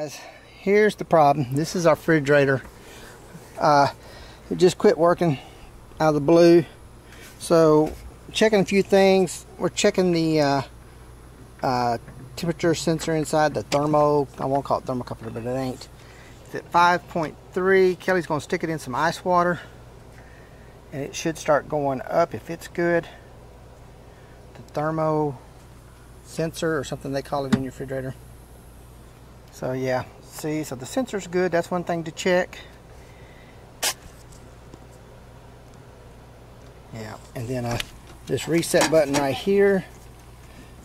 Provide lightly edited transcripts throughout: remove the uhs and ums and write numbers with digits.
Guys, here's the problem. This is our refrigerator. It just quit working out of the blue. So checking a few things. We're checking the temperature sensor inside the thermo. I won't call it thermocouple, but it ain't. It's at 5.3. Kelly's going to stick it in some ice water, and it should start going up if it's good. The thermo sensor, or something they call it in your refrigerator. So yeah, see, so the sensor's good. That's one thing to check. Yeah, and then this reset button right here,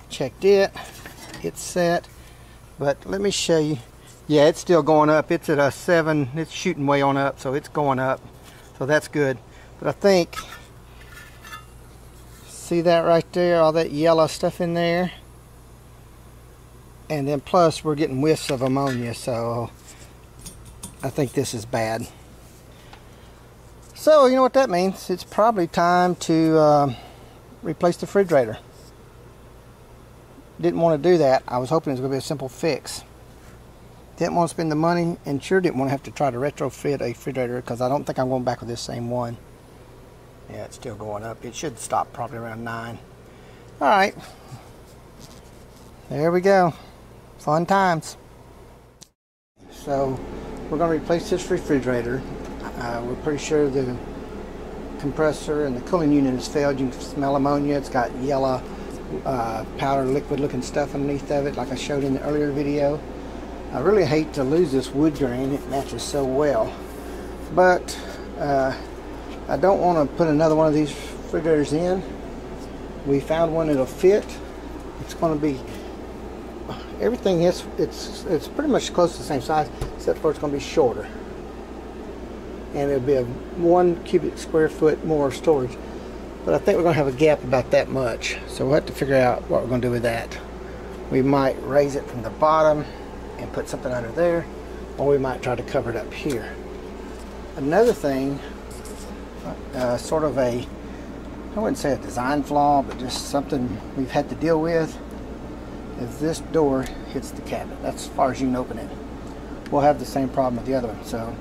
checked it. It's set. But let me show you. Yeah, it's still going up. It's at a 7. It's shooting way on up, so it's going up. So that's good. But I think, see that right there, all that yellow stuff in there? And then plus we're getting whiffs of ammonia, so I think this is bad. So you know what that means. It's probably time to replace the refrigerator. Didn't want to do that. I was hoping it was going to be a simple fix. Didn't want to spend the money, and sure didn't want to have to try to retrofit a refrigerator, because I don't think I'm going back with this same one. Yeah, it's still going up. It should stop probably around 9. Alright. There we go. Fun times. So we're going to replace this refrigerator. We're pretty sure the compressor and the cooling unit has failed. You can smell ammonia. It's got yellow powder liquid looking stuff underneath of it, like I showed in the earlier video. I really hate to lose this wood grain. It matches so well, but I don't want to put another one of these refrigerators in. We found one that'll fit. It's going to be everything is, it's pretty much close to the same size, except for it's going to be shorter, and it'll be a 1 cubic square foot more storage. But I think we're going to have a gap about that much, so we'll have to figure out what we're going to do with that. We might raise it from the bottom and put something under there, or we might try to cover it up here. Another thing, sort of a, I wouldn't say a design flaw, but just something we've had to deal with, is this door hits the cabinet. That's as far as you can open it. We'll have the same problem with the other one. So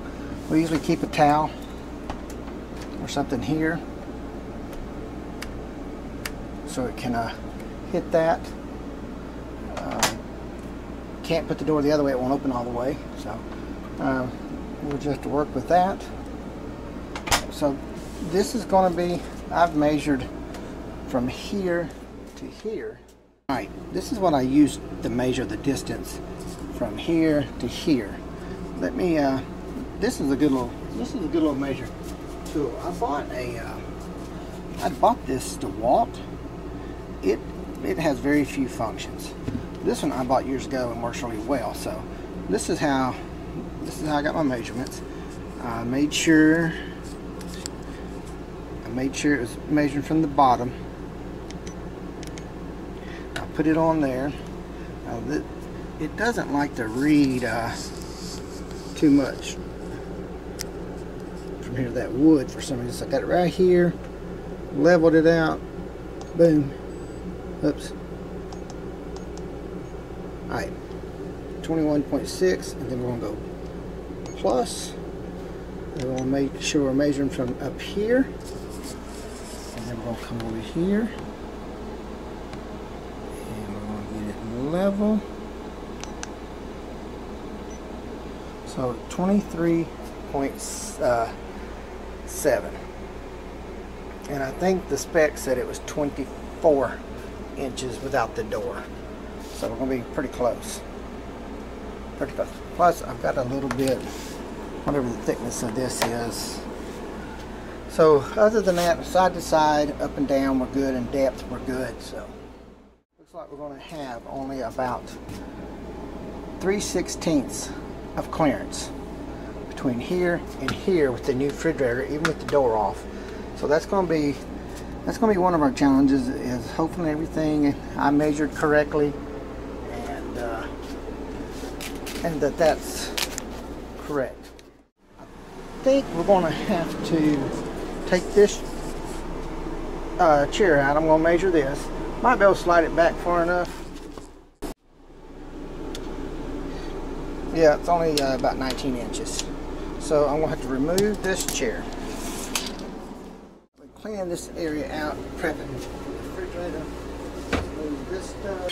we usually keep a towel or something here so it can hit that. Can't put the door the other way, it won't open all the way. So we'll just have to work with that. So this is going to be, I've measured from here to here. Alright, this is what I used to measure the distance from here to here. Let me, this is a good little measure tool. I bought this DeWalt. It has very few functions. This one I bought years ago and works really well. So this is how I got my measurements. I made sure it was measured from the bottom. Put it on there. It doesn't like to read too much from here, that wood, for some reason. So I got it right here, leveled it out, boom, oops. Alright, 21.6, and then we're going to go plus, and we're going to make sure we're measuring from up here, and then we're going to come over here. Level. So 23.7, and I think the spec said it was 24 inches without the door, so we're going to be pretty close. Plus I've got a little bit, whatever the thickness of this is. So other than that, side to side, up and down, we're good, and depth we're good. So like we're going to have only about 3/16 of clearance between here and here with the new refrigerator, even with the door off. So that's going to be one of our challenges, is hopefully everything I measured correctly, and that's correct. I think we're going to have to take this chair out. I'm going to measure this. Might be able to slide it back far enough. Yeah, it's only about 19 inches. So I'm going to have to remove this chair. Cleaning this area out, prepping the refrigerator. Move this stuff.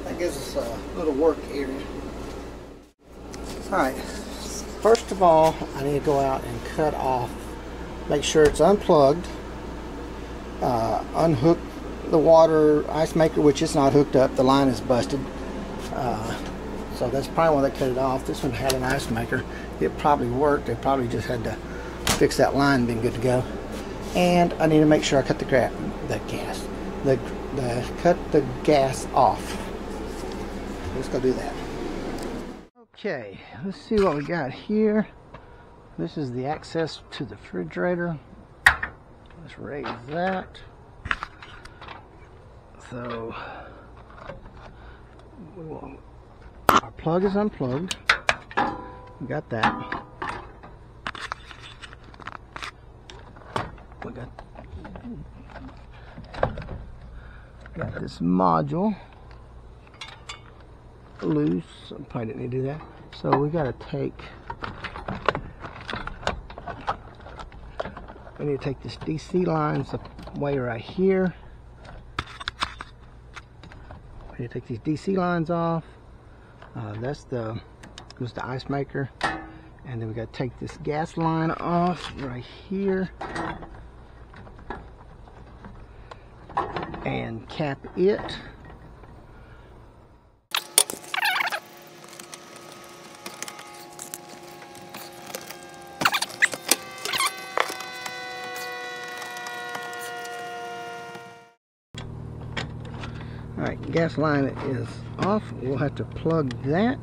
That gives us a little work area. Alright, first of all, I need to go out and cut off, make sure it's unplugged, unhook the water ice maker, which is not hooked up, the line is busted. So that's probably why they cut it off. This one had an ice maker. It probably worked. They probably just had to fix that line and been good to go. And I need to make sure I cut the gas off. Let's go do that. Okay, let's see what we got here. This is the access to the refrigerator. Let's raise that. So our plug is unplugged. We got that. We got this module loose. I probably didn't need to do that. So we got to take. We need to take this DC lines away right here. We need to take these DC lines off. That's goes the ice maker, and then we got to take this gas line off right here and cap it. Alright, gas line is off. We'll have to plug that.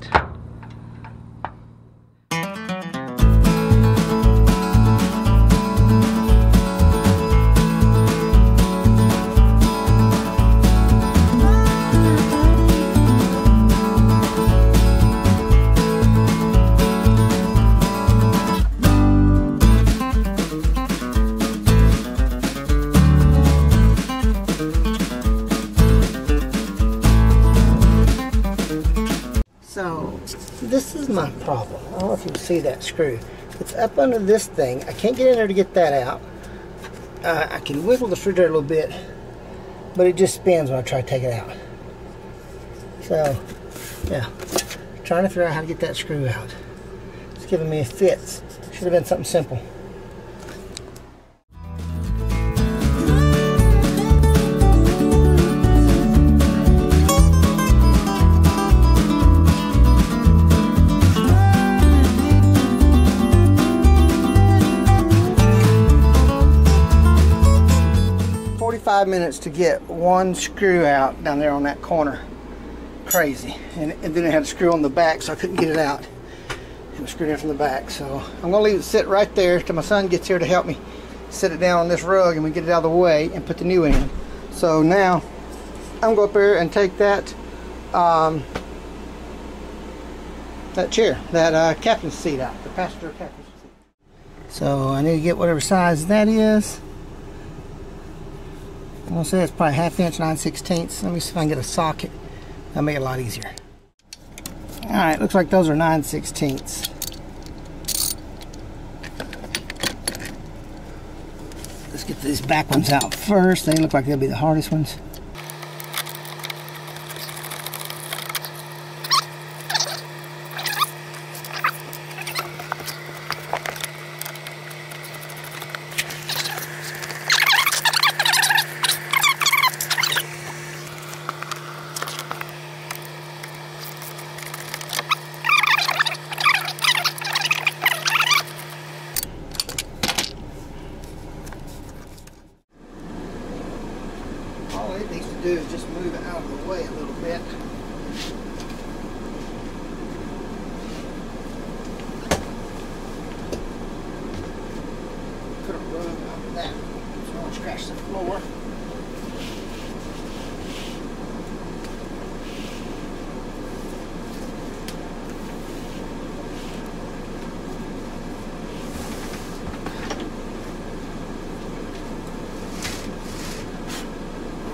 So this is my problem. I don't know if you can see that screw. It's up under this thing. I can't get in there to get that out. I can wiggle the refrigerator a little bit, but it just spins when I try to take it out. So yeah, trying to figure out how to get that screw out. It's giving me fits. Should have been something simple. Minutes to get one screw out down there on that corner. Crazy. And then it had a screw on the back, so I couldn't get it out. It was screwed in from the back. So I'm going to leave it sit right there till my son gets here to help me set it down on this rug and we get it out of the way and put the new in. So now I'm going to go up there and take that that chair, that captain's seat out, the passenger captain's seat. So I need to get whatever size that is. I'm going to say it's probably 1/2 inch, 9/16. Let me see if I can get a socket. That'll make it a lot easier. Alright, looks like those are 9/16. Let's get these back ones out first. They look like they'll be the hardest ones. All it needs to do is just move it out of the way a little bit. Put a rug on that so I don't scratch the floor.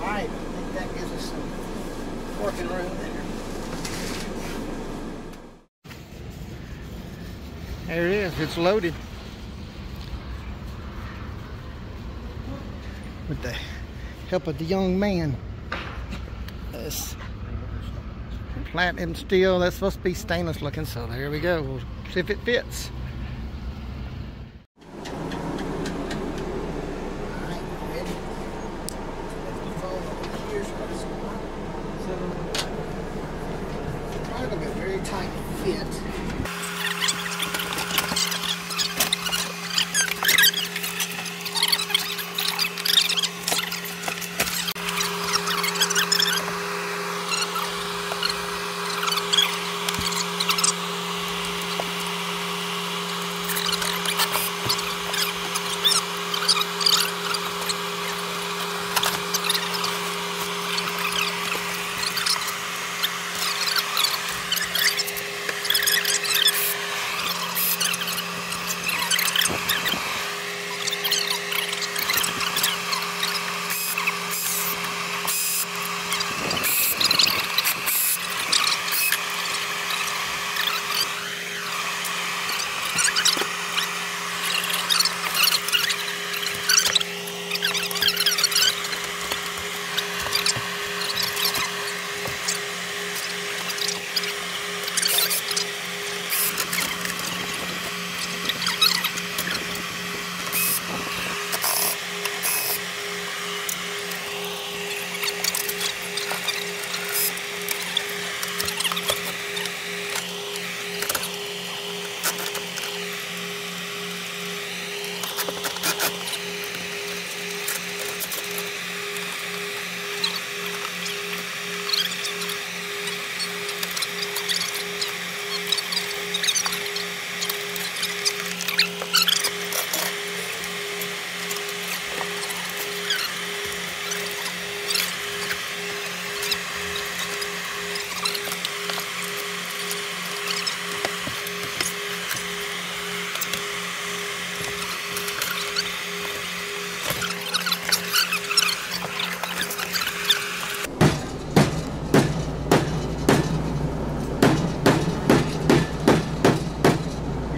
Alright. working room. There it is, it's loaded. With the help of the young man. This platinum steel, that's supposed to be stainless looking, so there we go. We'll see if it fits. Probably gonna be a very tight fit.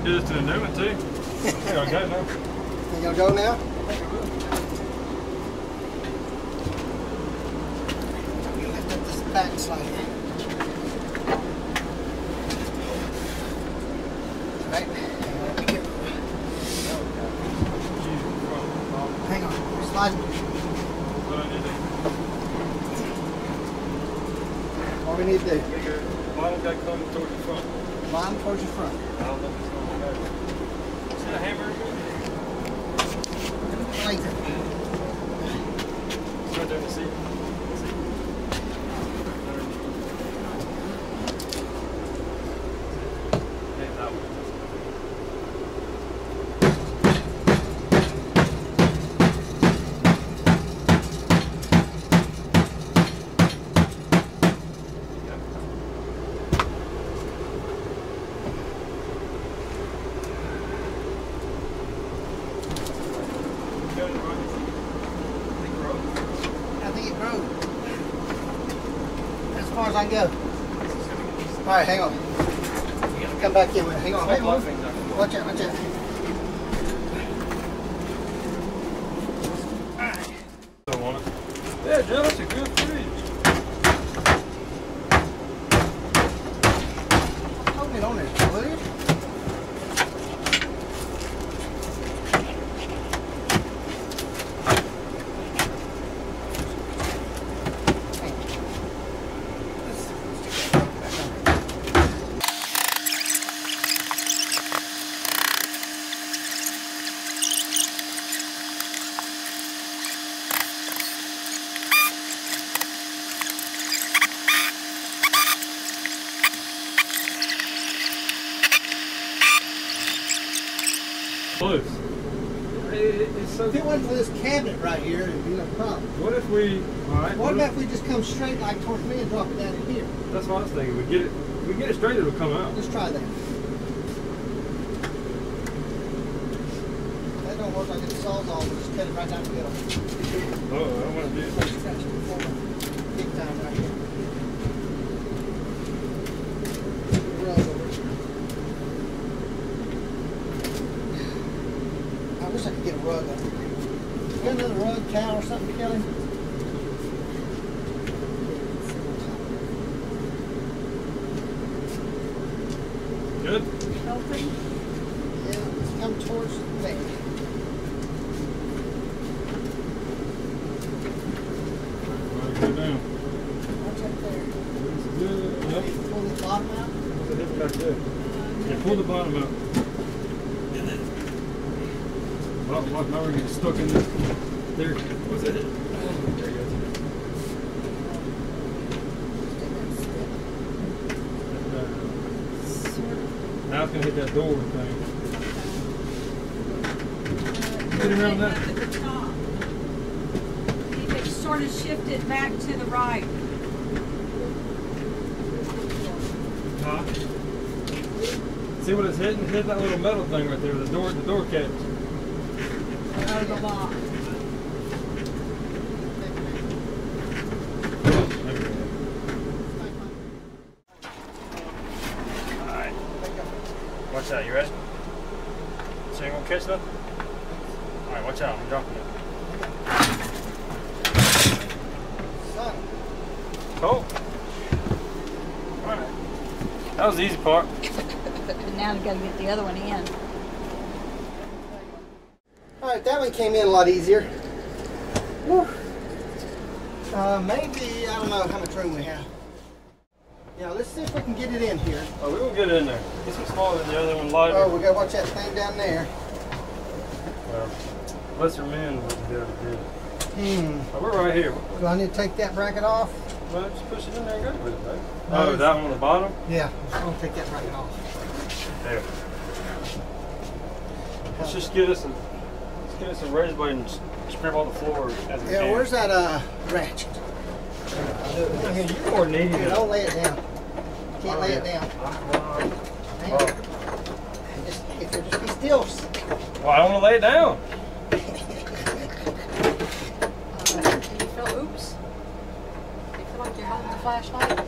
Do this to the new one too. Here I go now. You gonna go now? You lift up this back slightly. Right. Hang on. Slide. What we need to do? Mine got to come towards the front. Line towards the front. I don't know if it's going to go. See the hammer? Like it. It's right there in the seat. I think it broke. As far as I can go. Alright, hang on. You gotta come back in with it. Hang on, hang on. Watch out, watch out. Alright. Yeah, Joe, that's a good fridge. Hold it on there, will you? Close. It's so If it wasn't for this cabinet right here, it'd be no problem. What if we? All right. What about if we just come straight like towards me and drop it down in here? That's what I was thinking. We get it straight, it'll come out. Let's try that. That don't work like it saws all. We'll just cut it right down the middle. Oh, I want to do it. Big time right here. rug up. You got another rug, towel, or something, Kelly? Good? Open. Yeah, let's come towards the bed. Go down. Watch up there. Good. Yep. Pull the bottom out. What's it back there? Yeah, pull the bottom out. Well, now we're getting stuck in this. There. What's it? There you go. Now it's going to hit that door thing. Get around that. At the top. You can sort of shift it back to the right. Huh? See what it's hitting? Hit that little metal thing right there, the door catch. Oh, the lock. Alright. Watch out, you ready? So you gonna catch nothing? Alright, watch out, I'm dropping it. Son. Cool. Alright. That was the easy part. But now you gotta get the other one in. Alright, that one came in a lot easier. Whew. Maybe, I don't know how much room we have. Yeah, let's see if we can get it in here. Oh, we will get it in there. This one's smaller than the other one, lighter. Oh, we gotta watch that thing down there. Well, lesser men would be able to do it. Oh, we're right here. Do I need to take that bracket off? Well, just push it in there and go with it, right? No, Oh, that one on the bottom? Yeah, I'm gonna take that bracket off. There. Let's just get us a razor blade and scrape all the floor as we Yeah, can. where's that ratchet? You're more needy. Here, don't lay it down. Can't lay it down. Hang on. If you just be still. Well, I don't want to lay it down. Do you feel, oops? Do you feel like you're holding the flashlight?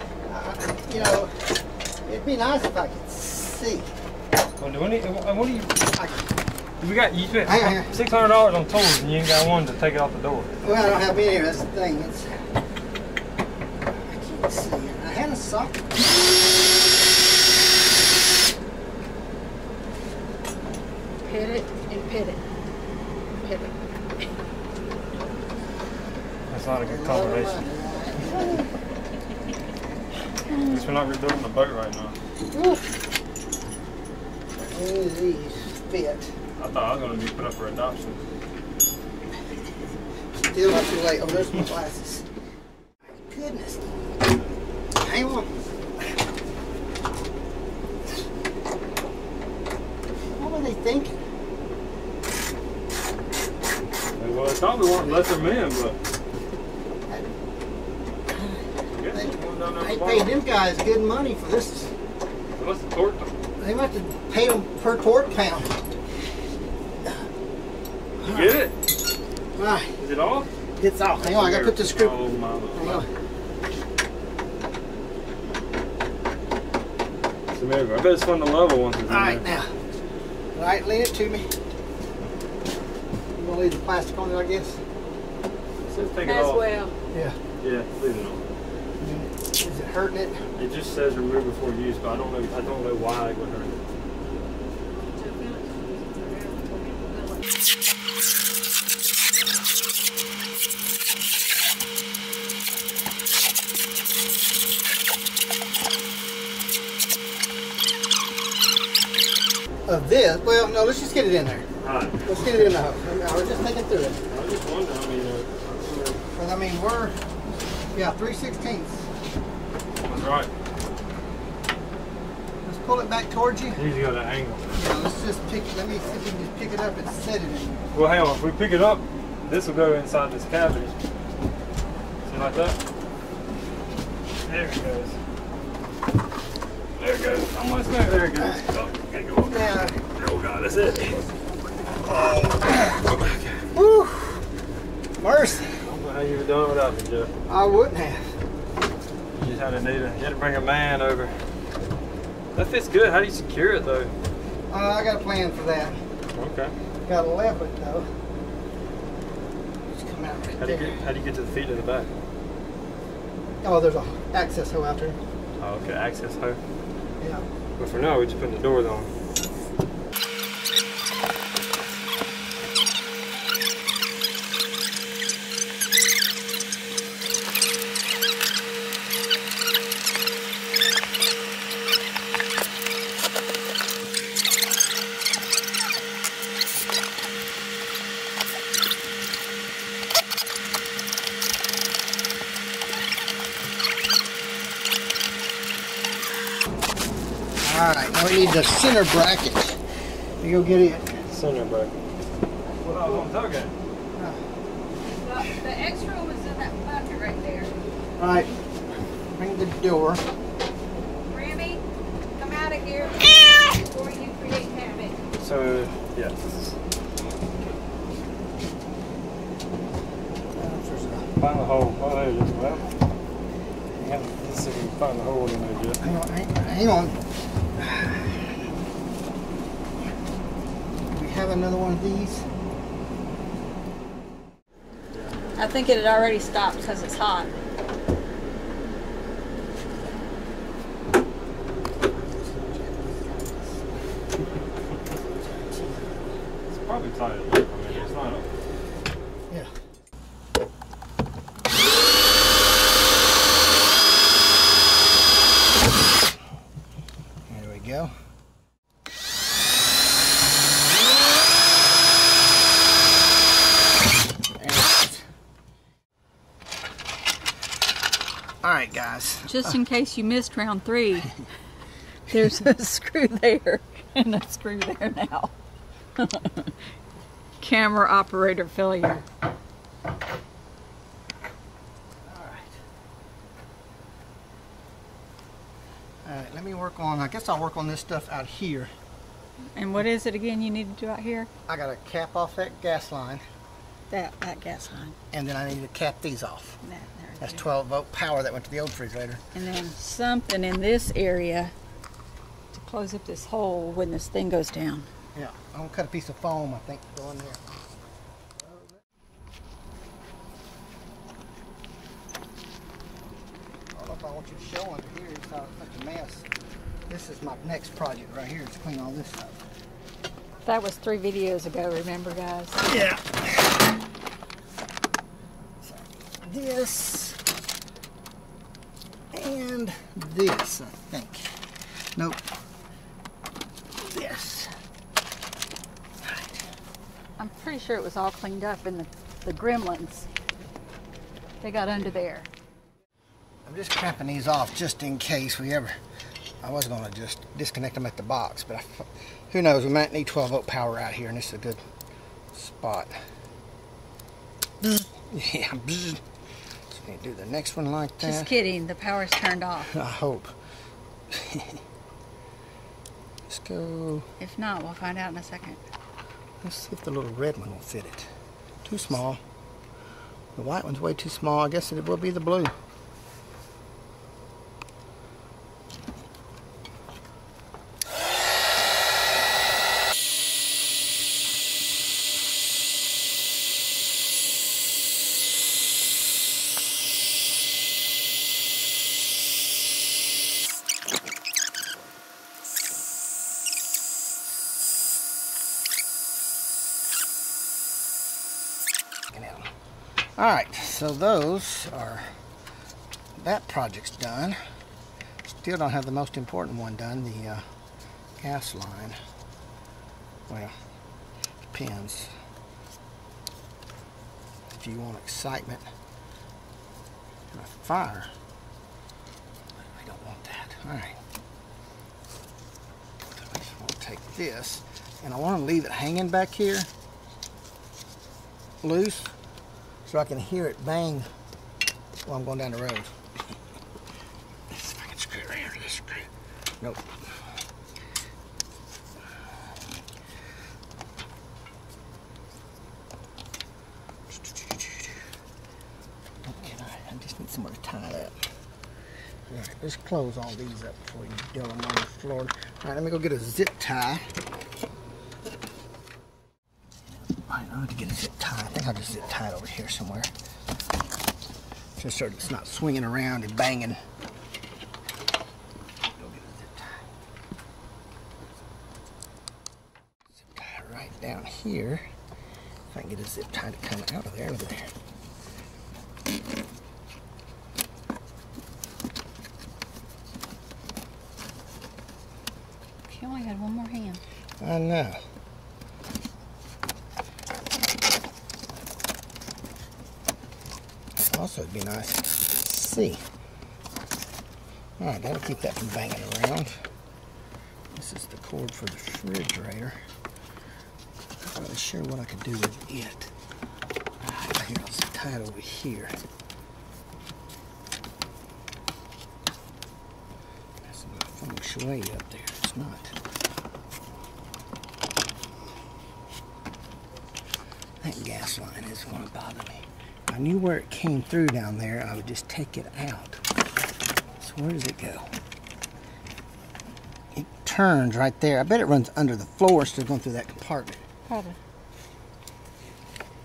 You know, it'd be nice if I could see. Well, what do you? I, We got you spent Hang on. $600 on tools and you ain't got one to take it off the door. well, I don't have any of that's the thing. It's, I can't see it. I had a socket. Hit it and pit it. Hit it. That's not a good combination. Because we're not rebuilding the boat right now. These fit. I thought I was going to be put up for adoption. Still not too late. Oh, there's my glasses. Goodness. Hang on. What were they thinking? Well, they thought we weren't lesser men, but They paid them guys good money for this. what's the torque? They must have paid them per torque pound. You get it? Right. Is it off? It's off. Hang on, I gotta put the screw. Oh, my. Hang on. It's a miracle. I bet it's fun to level once it's in Alright, there. now. Alright, lean it to me. You gonna leave the plastic on it, I guess? It says take it As off. well. Yeah. Yeah, leave it on. Is it hurting it? It just says remove before use, but I don't know why it would hurt it. Of this? Well, no, let's just get it in there. Alright. Let's get it in the hose. I was just thinking through it. I was just wondering, Because, I mean, we're, yeah, 3/16. That's right. Let's pull it back towards you. He's got an angle. Yeah, let's just pick it. Let me see if we can just pick it up and set it in. Well, hang on. If we pick it up, this will go inside this cavity. See like that? There it goes. There it goes. Almost there. There it goes. Oh, gotta go up. Now, Oh, God, that's it. whew, mercy. I don't know how you would have done it without me, Jeff. I wouldn't have. You just had to you had to bring a man over. That fits good. How do you secure it, though? I got a plan for that. Okay. Got to level it, though. about right How do you get to the feet of the back? Oh, there's a access hole out there. Oh, okay, access hole. Yeah. But for now, we're just putting the doors on. Alright, now we need the center bracket. You go get it. Center bracket. What I was on target. The extra was in that bucket right there. Alright, bring the door. Remy, come out of here before you create havoc. So, yeah. Find the hole. Oh, there it is. Well, let's see if we can find the hole in there yet. Hang on. Do we have another one of these? I think it had already stopped because it's hot. It's probably tight. I mean, it's not. Yeah. There we go. Alright guys. Just in case you missed round 3, there's a screw there and a screw there now. Camera operator failure. Alright, let me work on, I guess I'll work on this stuff out here. And what is it again you need to do out here? I gotta cap off that gas line, That gas line. and then I need to cap these off. There That's we go. 12 volt power that went to the old refrigerator. And then something in this area to close up this hole when this thing goes down. Yeah, I'm gonna cut a piece of foam, I think, to go in there. I don't know if I want you to show under here, it's not such a mess. This is my next project right here, is clean all this up. That was 3 videos ago, remember guys? Yeah. So, this and this, I think. Nope. This. I'm pretty sure it was all cleaned up in the gremlins. They got under there. I'm just cramping these off just in case we ever. I was going to just disconnect them at the box, but who knows? We might need 12 volt power out here, and this is a good spot. Yeah. So we do the next one like that. Just kidding, the power's turned off. I hope. Let's go. If not, we'll find out in a second. Let's see if the little red one will fit it. Too small. The white one's way too small. I guess it will be the blue. Alright, so that project's done. Still don't have the most important one done, the gas line. Well, depends. If you want excitement and a fire, we don't want that. Alright. So I just want to take this, and I want to leave it hanging back here, loose, so I can hear it bang while I'm going down the road. Let's see if I can screw it right here. This screw. Nope. Okay, I just need somewhere to tie it up. Alright, let's close all these up before you dump them on the floor. Alright, let me go get a zip tie. Alright, I need to get a zip tie. I think I'll just zip tie it over here somewhere. Just so it's not swinging around and banging. Go get a zip tie. Zip tie right down here. If I can get a zip tie to come out of there. Look at there. She only had one more hand. I know. Also, it'd be nice to see. Alright, that'll keep that from banging around. This is the cord for the refrigerator. I'm not really sure what I could do with it. Here, I'll just tie it over here. That's not feng shui up there. It's not. That gas line is going to bother me. If I knew where it came through down there, I would just take it out. So where does it go? It turns right there. I bet it runs under the floor instead of going through that compartment. Probably.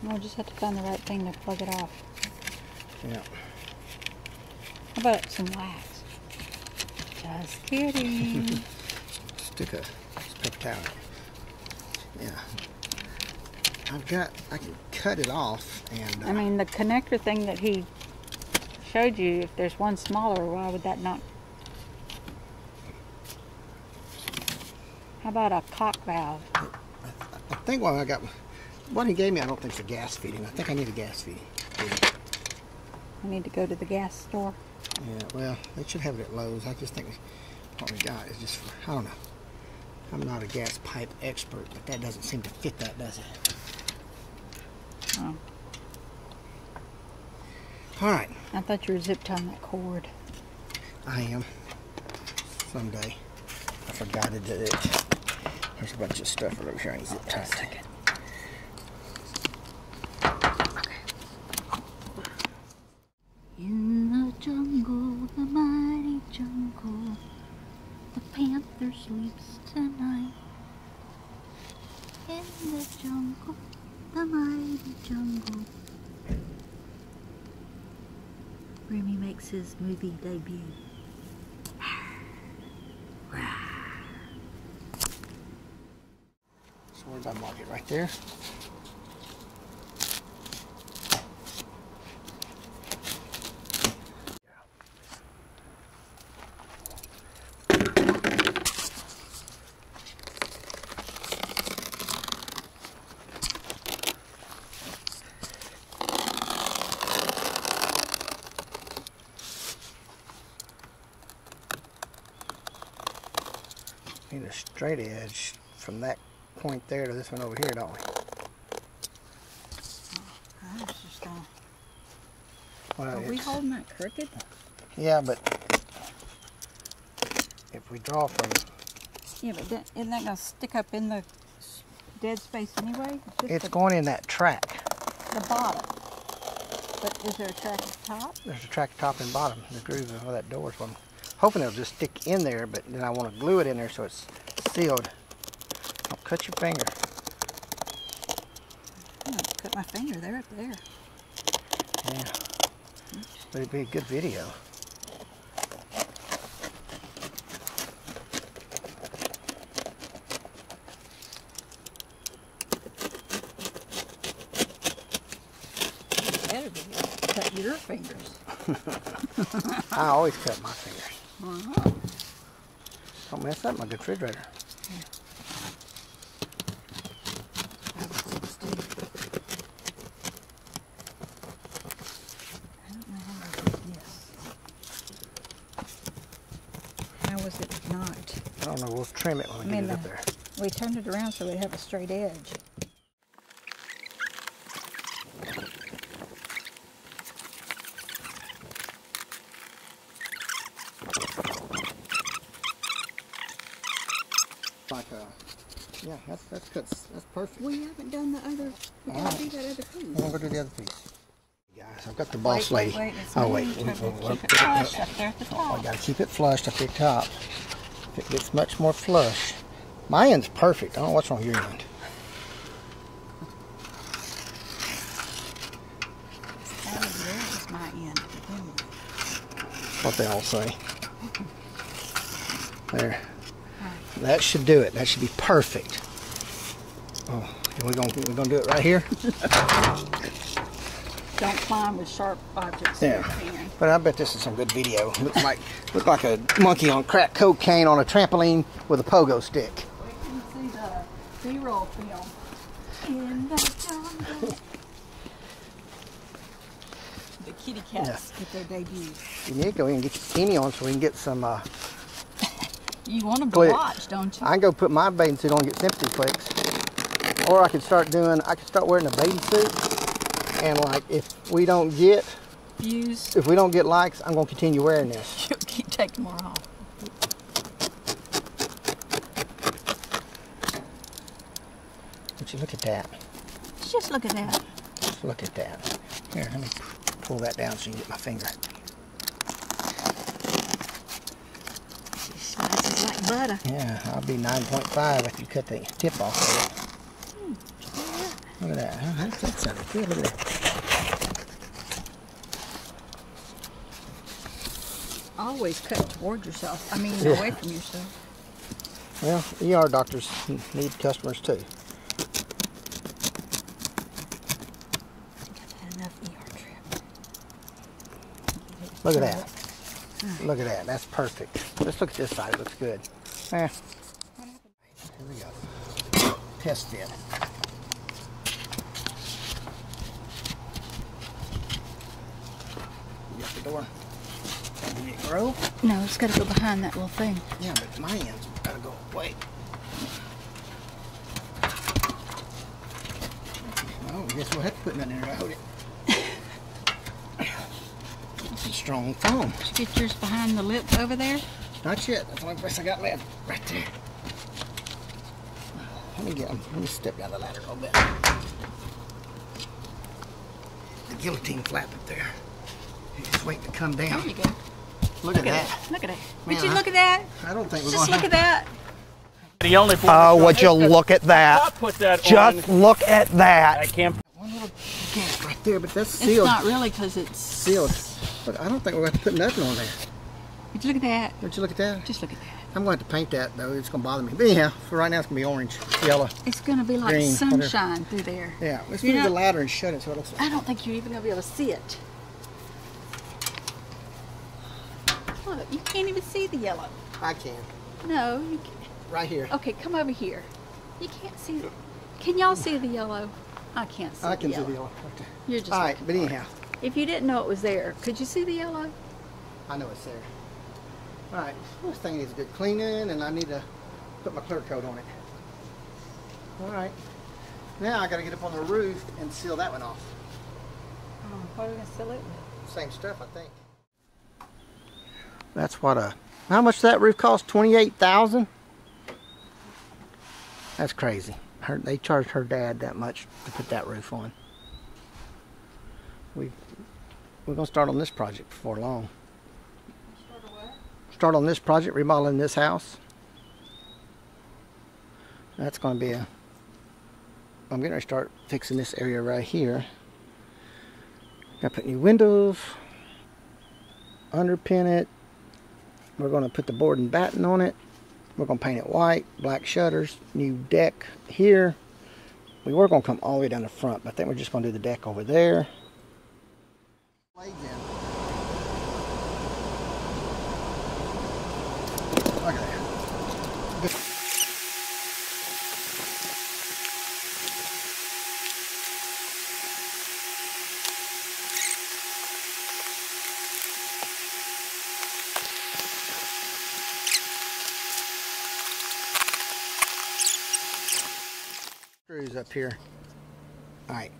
We'll just have to find the right thing to plug it off. Yeah. How about some wax? Just kidding. Stick a paper towel. Yeah. I can cut it off and... I mean, the connector thing that he showed you, if there's one smaller, why would that not... How about a cock valve? I think what he gave me, I don't think it's a gas feeding. I think I need a gas feeding. I need to go to the gas store. Yeah, well, they should have it at Lowe's. I just think what we got is just for, I don't know. I'm not a gas pipe expert, but that doesn't seem to fit that, does it? Oh. All right. I thought you were zip tying that cord. I am. Someday. I forgot to do it. There's a bunch of stuff over here I need to zip tie. Okay. In the jungle, the mighty jungle, the panther sleeps tonight. In the jungle, the mighty jungle, Remy makes his movie debut. So where did I mark it? Right there? Need a straight edge from that point there to this one over here, don't we? I was just gonna... Well, Are we holding that crooked? Yeah, but if we draw from... Yeah, but isn't that gonna stick up in the dead space anyway? It's going in that track. The bottom. But is there a track at the top? There's a track top and bottom. The groove of that door is one. Hoping it'll just stick in there, but then I want to glue it in there so it's sealed. Don't cut your finger. Cut my finger there. Yeah. But it'd be a good video. Better be cut your fingers. I always cut my fingers. Uh-huh. Don't mess up my good refrigerator. Yeah. I don't know how to do this. How was it not? I don't know, we'll trim it when we get it up there. We turned it around so we'd have a straight edge. Like yeah, that's good. That's perfect. We haven't done the other. We gotta do that other piece. We'll go do the other piece. Guys, I've got the boss lady. Oh wait. Keep it flush up there at the top. I gotta keep it flushed up the top. If it gets much more flush. My end's perfect. I don't know what's wrong with your end. what they all say. There. That should do it. That should be perfect. Oh, we're gonna do it right here. Don't climb with sharp objects. Yeah, but I bet this is some good video. Look like a monkey on crack cocaine on a trampoline with a pogo stick. We can see the B-roll film. In the jungle. The kitty cats get their debut. You need to go in and get your bikini on so we can get some. You want them to watch, don't you? I can go put my bathing suit on and get sympathy clicks, or I could start wearing a bathing suit. And like, if we don't get views, if we don't get likes, I'm gonna continue wearing this. You'll keep taking more off. Would you look at that? Just look at that. Just look at that. Here, let me pull that down so you can get my finger. It slices like butter. Yeah, I'll be 9.5 if you cut the tip off of it. Look at that. Huh? That sounded good. Look at that. Always cut toward yourself. I mean, away from yourself. Well, ER doctors need customers too. Enough ER trip. Look at that. Look at that. That's perfect. Let's look at this side. It looks good. Here we go. Test fit. You got the door. Did it grow? No, it's got to go behind that little thing. Yeah, but my end's got to go away. Oh, I guess we'll have to put nothing in there to hold it. It's a strong foam. Did you get yours behind the lip over there? Not yet. That's the only place I got left. Right there. Let me step down the ladder a little bit. The guillotine flap up there. Just wait to come down. There you go. Look at that. Look at it. Would you look at that? I don't think we're Just going look at that. The only would you look at that? Put that Just look at that. I can't. One little gap right there, but that's sealed. It's not really because it's Sealed. But I don't think we're going to put nothing on there. Would you look at that? Don't you look at that? Just look at that. I'm going to have to paint that though. It's going to bother me. But anyhow, for right now it's going to be orange, yellow. It's going to be like green, sunshine through there. Yeah, let's move the ladder and shut it so it looks like. I don't think you're even going to be able to see it. Look, you can't even see the yellow. I can. No, you can't. Right here. Okay, come over here. You can't see it. Can y'all see the yellow? I can't see I can the yellow. see the yellow. Right there. You're just all right, but anyhow. If you didn't know it was there, could you see the yellow? I know it's there. All right, this thing needs a good cleaning, and I need to put my clear coat on it. All right. Now I got to get up on the roof and seal that one off. What are we going to seal it with? Same stuff, I think. That's what how much that roof cost? $28,000? That's crazy. They charged her dad that much to put that roof on. We're gonna start on this project before long. Start a what? Start on this project, remodeling this house. That's gonna be I'm getting ready to start fixing this area right here. Gotta put new windows, underpin it. We're gonna put the board and batten on it. We're gonna paint it white, black shutters, new deck here. We were gonna come all the way down the front, but I think we're just gonna do the deck over there. Look at that. Screws up here. All right.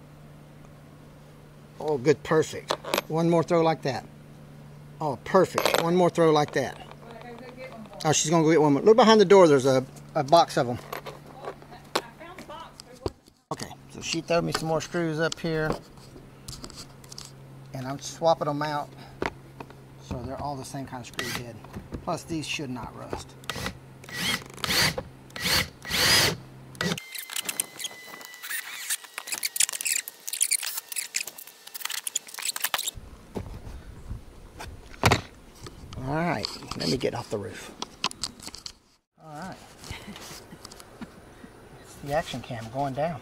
Oh, good, perfect. One more throw like that. Oh, perfect. One more throw like that. Oh, she's gonna go get one more. Look behind the door. There's a box of them. Okay, so she threw me some more screws up here, and I'm swapping them out so they're all the same kind of screw head. Plus, these should not rust. All right, let me get off the roof. All right. It's the action cam going down.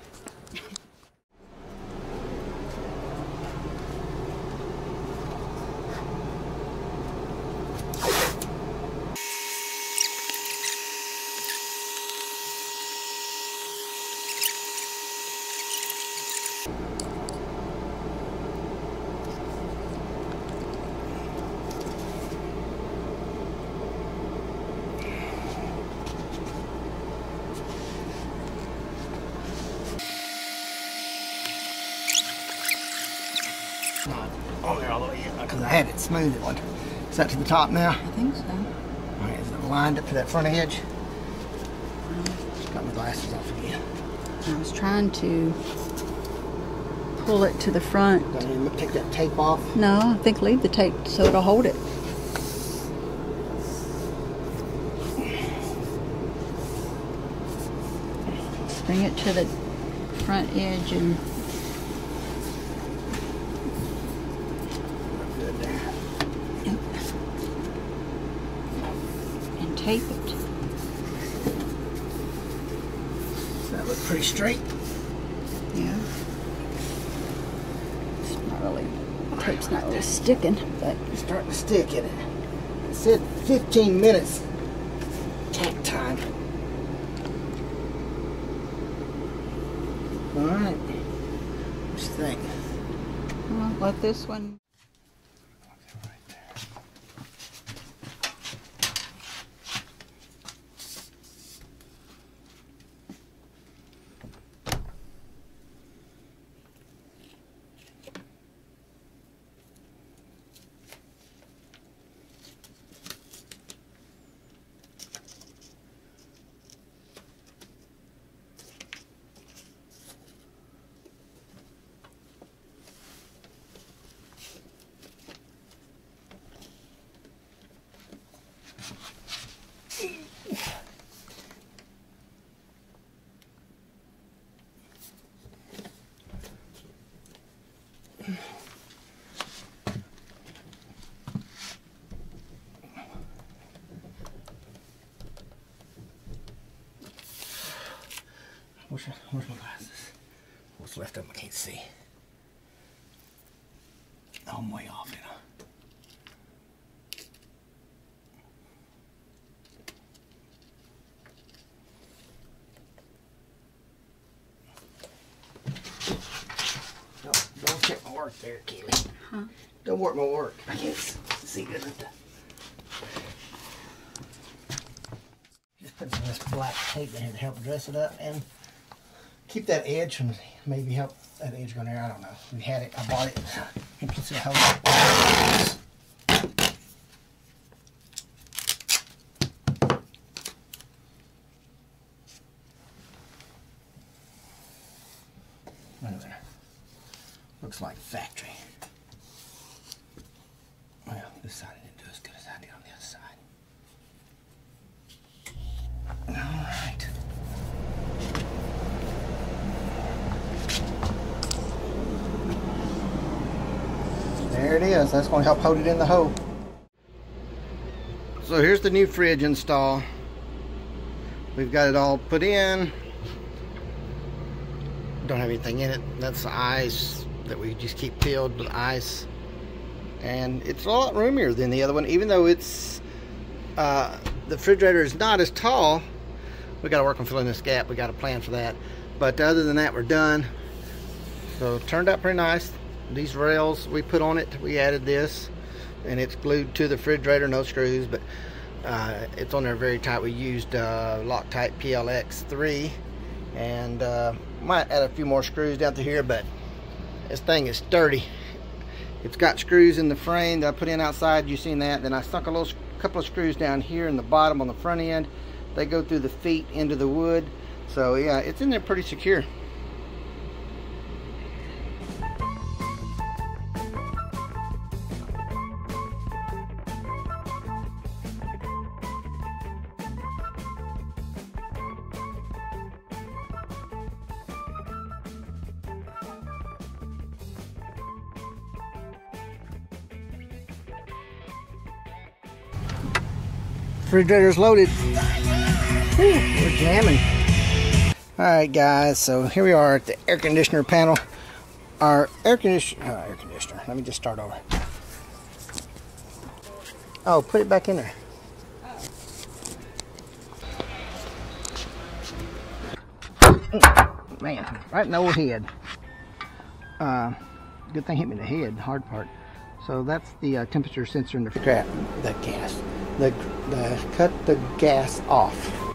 Not on there all the way yet because I had it smooth. Is that to the top now? I think so. All right, is it lined up to that front edge? Just got my glasses off again. I was trying to pull it to the front. Do I need to take that tape off? No, I think leave the tape so it'll hold it. Bring it to the front edge and tape it. Does that look pretty straight? Yeah. It's not really, tape's not really sticking, but It's starting to stick in it. It said 15 minutes tack time. All right. What do you think? well, let this one. Where's my glasses? What's left of them I can't see. Oh, I'm way off, you know. Don't check my work there, Keely. Huh? Don't work my work. I can't see good enough to. Just put some of this black tape in here to help dress it up and keep that edge from maybe help that edge go there. I don't know. We had it. I bought it. And plus it holds it. Right there. Looks like factory. Well, this side didn't do as good as I did on the other side. All right. There it is. That's going to help hold it in the hole. So here's the new fridge install. We've got it all put in. Don't have anything in it. That's the ice that we just keep filled with ice. And it's a lot roomier than the other one, even though it's the refrigerator is not as tall. We got to work on filling this gap. We got a plan for that. But other than that, we're done. So it turned out pretty nice. These rails we put on it, we added this, and it's glued to the refrigerator, no screws, but it's on there very tight. We used Loctite PLX 3, and might add a few more screws down through here, but this thing is sturdy. It's got screws in the frame that I put in outside. You've seen that. Then I stuck a couple of screws down here in the bottom on the front end. They go through the feet into the wood. So yeah, it's in there pretty secure. Refrigerator's loaded. Whew, we're jamming. Alright guys, so here we are at the air conditioner panel. Our air conditioner, let me just start over. Oh, put it back in there. Man, right in the old head. Good thing hit me in the head, hard part. So that's the temperature sensor in the cut the gas off.